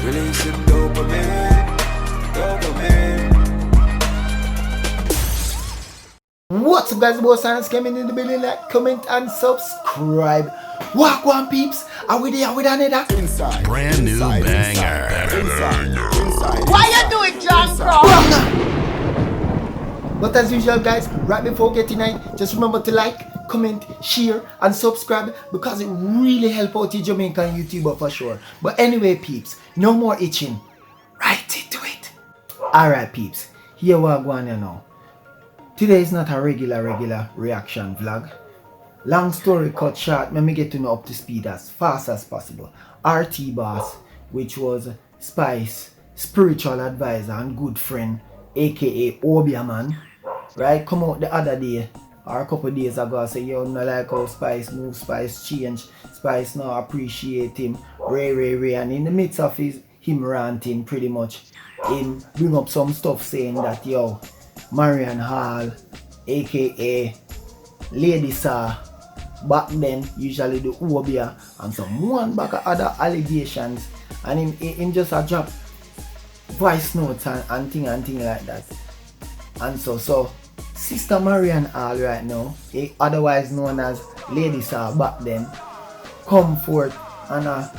Releasing dopamine, dopamine. What's up, guys? Boss Science coming in the building. Like, comment, and subscribe. Walk one peeps. Are we there with another? Inside. Brand new banger. Inside. Why you do it, John Crow? But as usual, guys, right before getting in, just remember to like, comment, share, and subscribe because it really helps out the Jamaican YouTuber for sure. But anyway, peeps, no more itching. Right into it. Alright, peeps, here we are going now. Today is not a regular reaction vlog. Long story cut short, let me get to know up to speed as fast as possible. RT Boss, which was Spice spiritual advisor and good friend, aka Obeah man, right, come out the other day or a couple days ago and say, yo, no like how Spice move, Spice change, Spice now appreciate him, Ray, and in the midst of him ranting pretty much, him bring up some stuff saying that, yo, Marion Hall, aka Lady Saw, back then usually the obeah, and some one back of other allegations, and him just a drop voice notes and thing like that. And so Sister Marion Hall right now, otherwise known as Lady Saw back then, come forth and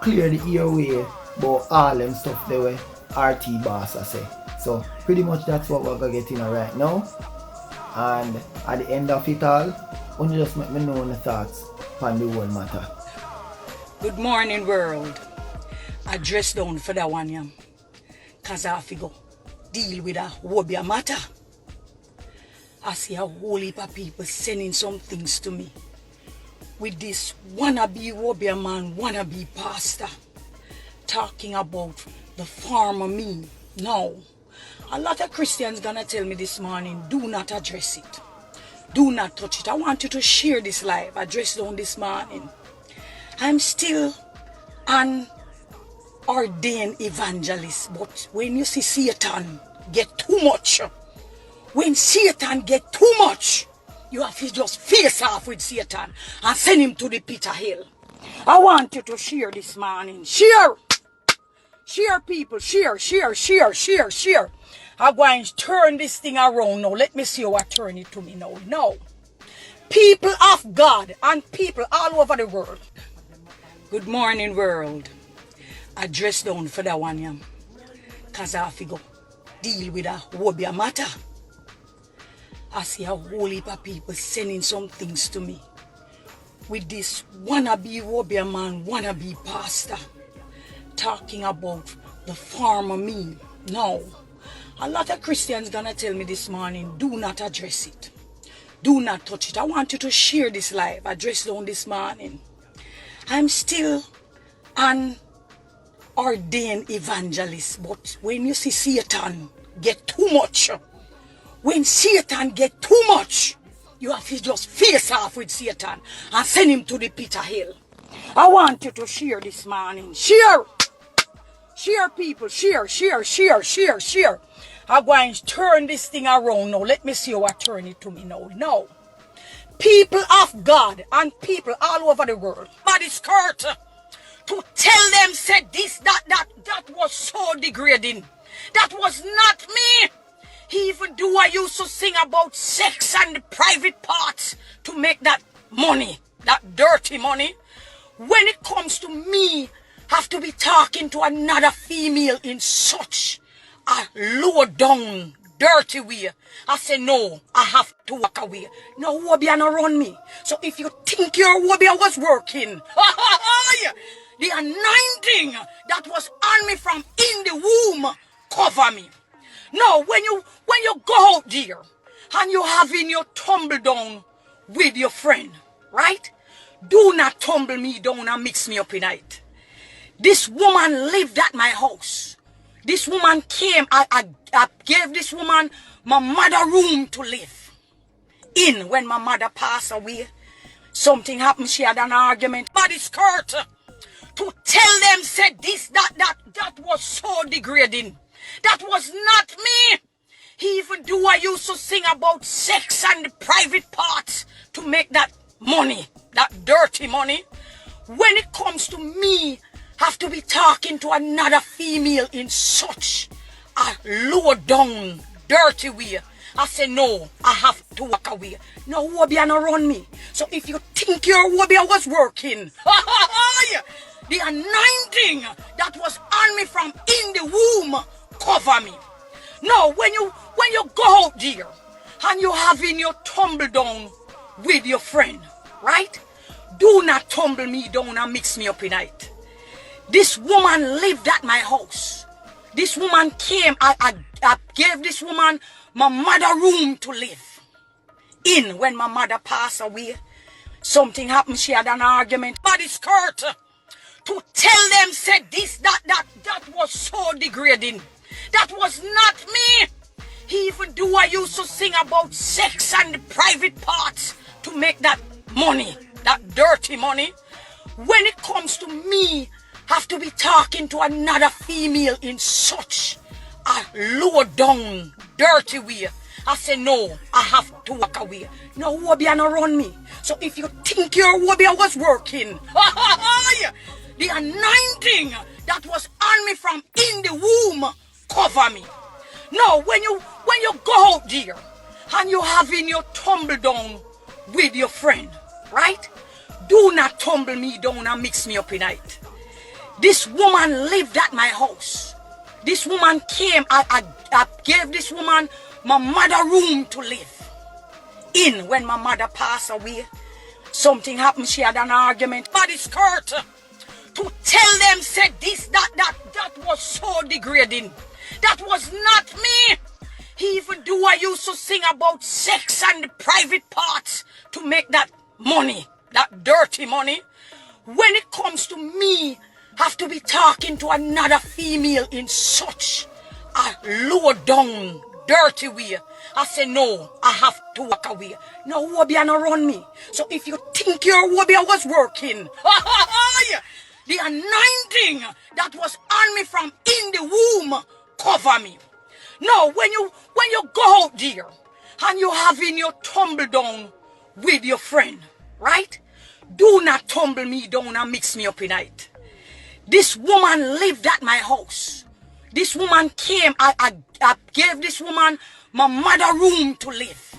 clear the airway about all them stuff they were RT Boss I say. So pretty much that's what we're gonna get in right now. And at the end of it all, only just let me know the thoughts on the whole matter. Good morning, world. I dress down for that one, yeah. Cause I figure deal with a obeah matter. I see a whole heap of people sending some things to me with this wannabe obeah man, wannabe pastor, talking about the farmer me. No. A lot of Christians gonna tell me this morning, do not address it. Do not touch it. I want you to share this live. I dressed down this morning. I'm still an ordained evangelist, but when you see Satan get too much, when Satan get too much, you have to just face off with Satan and send him to the pit of hell. I want you to share this morning. Share! Share, people. Share. I'm going to turn this thing around now. Let me see how I turn it to me now. No. People of God and people all over the world. Good morning, world. I dress down for that one, yeah. Cause I figure deal with a obeah matter. I see a whole heap of people sending some things to me with this wannabe obeah man, wannabe pastor, talking about the farmer me. No. A lot of Christians gonna tell me this morning, do not address it. Do not touch it. I want you to share this live. I dressed down this morning. I'm still an ordained evangelist, but when you see Satan get too much, when Satan get too much, you have to just face off with Satan and send him to the pit of hell. I want you to share this morning. Share! Share, people. Share. I'm going to turn this thing around now. Let me see how I turn it to me now. No. People of God and people all over the world. Body skirt to tell them, said this, that was so degrading. That was not me. Even though I used to sing about sex and the private parts to make that money, that dirty money. When it comes to me, have to be talking to another female in such a low down, dirty way. I say no, I have to walk away. No obeah no run me. So if you think your obeah was working, the anointing that was on me from in the womb cover me. No, when you go out there and you having your tumble down with your friend, right? Do not tumble me down and mix me up in it. This woman lived at my house. This woman came. I gave this woman my mother room to live in. When my mother passed away, something happened. She had an argument. Body skirt to tell them, said this, that was so degrading. That was not me. Even though I used to sing about sex and the private parts to make that money, that dirty money. When it comes to me, have to be talking to another female in such a low down, dirty way. I say no, I have to walk away. No obeah no run me. So if you think your obeah was working, the anointing that was on me from in the womb cover me. No, when you go out there and you having your tumble down with your friend, right? Do not tumble me down and mix me up in it. This woman lived at my house. This woman came. I gave this woman my mother room to live in. When my mother passed away, something happened. She had an argument. Body skirt to tell them, said this, that was so degrading. That was not me. Even though I used to sing about sex and the private parts to make that money, that dirty money. When it comes to me, have to be talking to another female in such a low down, dirty way. I say no, I have to walk away. No obeah no run me. So if you think your obeah was working, the anointing that was on me from in the womb cover me. No, when you go out there and you having your tumble down with your friend, right? Do not tumble me down and mix me up in it. This woman lived at my house. This woman came. I gave this woman my mother room to live in. When my mother passed away, something happened. She had an argument. Body skirt to tell them, said this, that was so degrading. That was not me. Even though I used to sing about sex and the private parts to make that money, that dirty money. When it comes to me, have to be talking to another female in such a low down, dirty way. I say no, I have to walk away. No obeah no run me. So if you think your obeah was working, the anointing that was on me from in the womb cover me. No, when you go out there and you having your tumble down with your friend, right? Do not tumble me down and mix me up in it. This woman lived at my house. This woman came. I gave this woman my mother room to live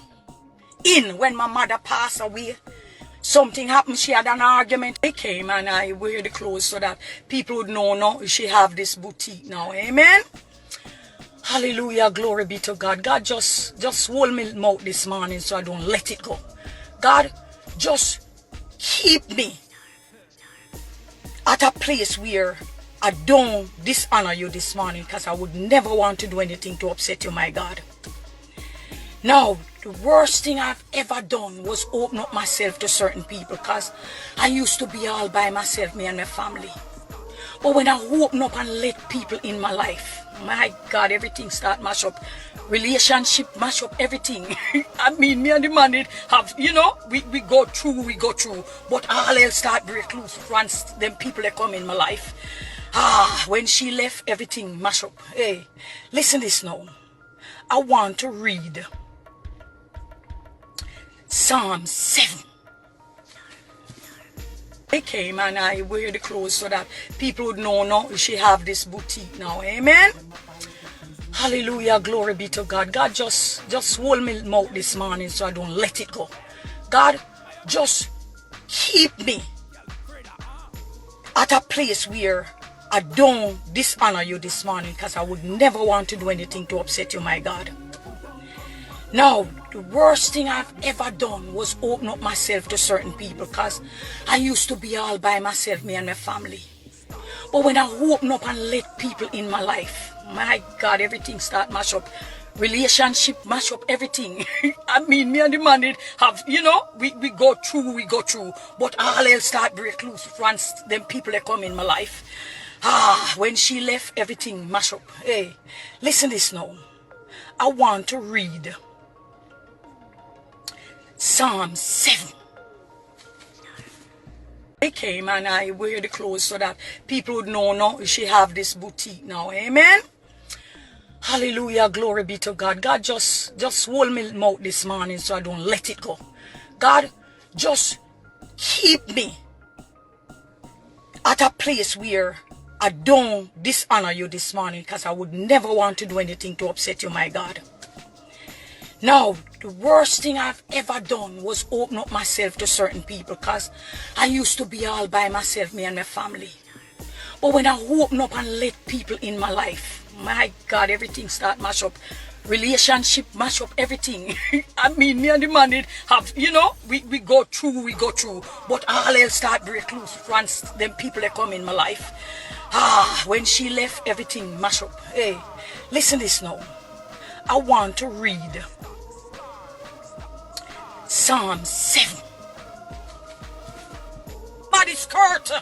in. When my mother passed away, something happened. She had an argument. I came and I wear the clothes so that people would know now she have this boutique now. Amen. Hallelujah. Glory be to God. God just hold me mouth this morning so I don't let it go. God, just keep me at a place where I don't dishonor you this morning, because I would never want to do anything to upset you, my God. Now, the worst thing I've ever done was open up myself to certain people, because I used to be all by myself, me and my family. But when I open up and let people in my life, my God, everything start mash up. Relationship mash up everything. I mean, me and the man have, we go through. But all else start break loose once them people that come in my life. When she left, everything mash up. Hey, listen this now. I want to read Psalm 7. I came and I wear the clothes so that people would know now she have this boutique now. Amen. Hallelujah. Glory be to God. God, just hold me mouth this morning so I don't let it go. God, just keep me at a place where I don't dishonor you this morning, because I would never want to do anything to upset you, my God. Now, the worst thing I've ever done was open up myself to certain people, because I used to be all by myself, me and my family. But when I open up and let people in my life, my God, everything start mash up. Relationship mash up everything. I mean, me and the man have, we go through. But all else start break loose once them people that come in my life. When she left, everything mash up. Hey, listen this now. I want to read Psalm 7. I came and I wear the clothes so that people would know now she have this boutique now. Amen. Hallelujah. Glory be to God. God, just hold me mouth this morning so I don't let it go. God, just keep me at a place where I don't dishonor you this morning, because I would never want to do anything to upset you, my God. Now, the worst thing I've ever done was open up myself to certain people, because I used to be all by myself, me and my family. But when I open up and let people in my life, my God, everything start mash up. Relationship mash up everything. I mean, me and the man did have, you know, we go through. But all else start break loose once them people that come in my life. When she left, everything mash up. Hey, listen this now. I want to read Psalm 7. Body skirt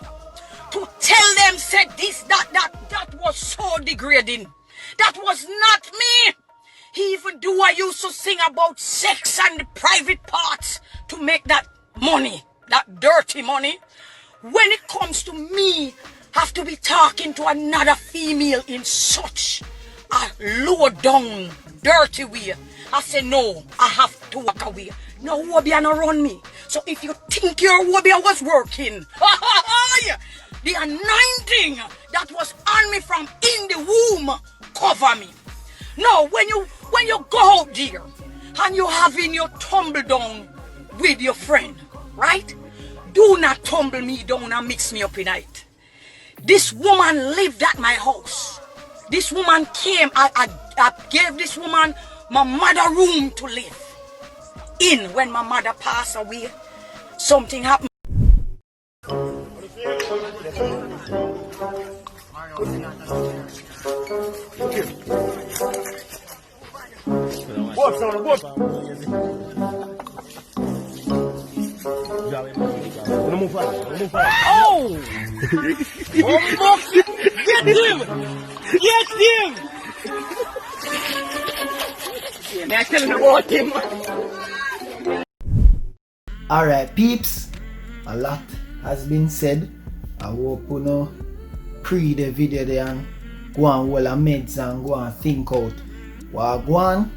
to tell them, said this, that was so degrading. That was not me. Even though I used to sing about sex and the private parts to make that money, that dirty money, when it comes to me, have to be talking to another female in such a low down, dirty way, I say no, I have to walk away. No obeah no run me. So if you think your obeah was working, the anointing that was on me from in the womb cover me. No, when you go out there and you having your tumble down with your friend, right? Do not tumble me down and mix me up in it. This woman lived at my house. This woman came, I gave this woman my mother room to live in. When my mother passed away, something happened. Oh! Get him! Get him! Yeah, tell him about him. Alright, peeps, a lot has been said. I hope you know pre the video there and go and hold a meds and go and think out what go on.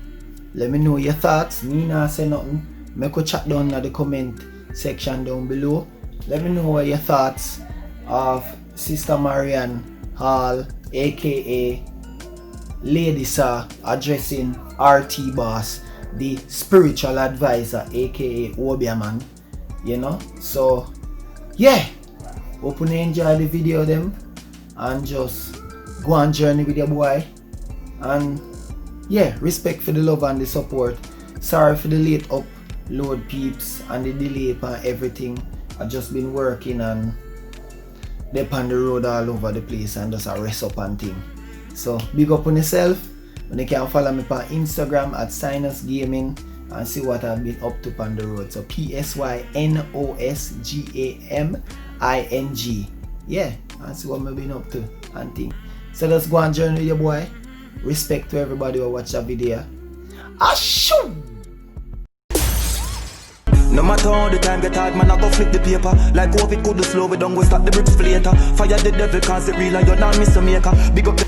Let me know your thoughts. Me not say nothing. Make a chat down in the comment section down below. Let me know what your thoughts of Sister Marion Hall, aka Lady Sir, addressing RT Boss, the spiritual advisor, aka obeah man. You know, so yeah, hope you enjoy the video them and just go on journey with your boy. And yeah, respect for the love and the support. Sorry for the late upload, peeps, and the delay and everything. I've just been working and they on the road all over the place and just a rest up and thing. So big up on yourself. And you can follow me on Instagram at Sinus Gaming and see what I've been up to on the road. So PSYNOSGAMING. Yeah, and see what I've been up to and thing. So let's go and journey with your boy. Respect to everybody who watch that video. Ashoo! No matter how the time get hard, man, I go flip the paper. Like COVID could do slow, we don't go stop the bricks for later. Fire the devil cause it real and you're not Mr. Maker. Big up the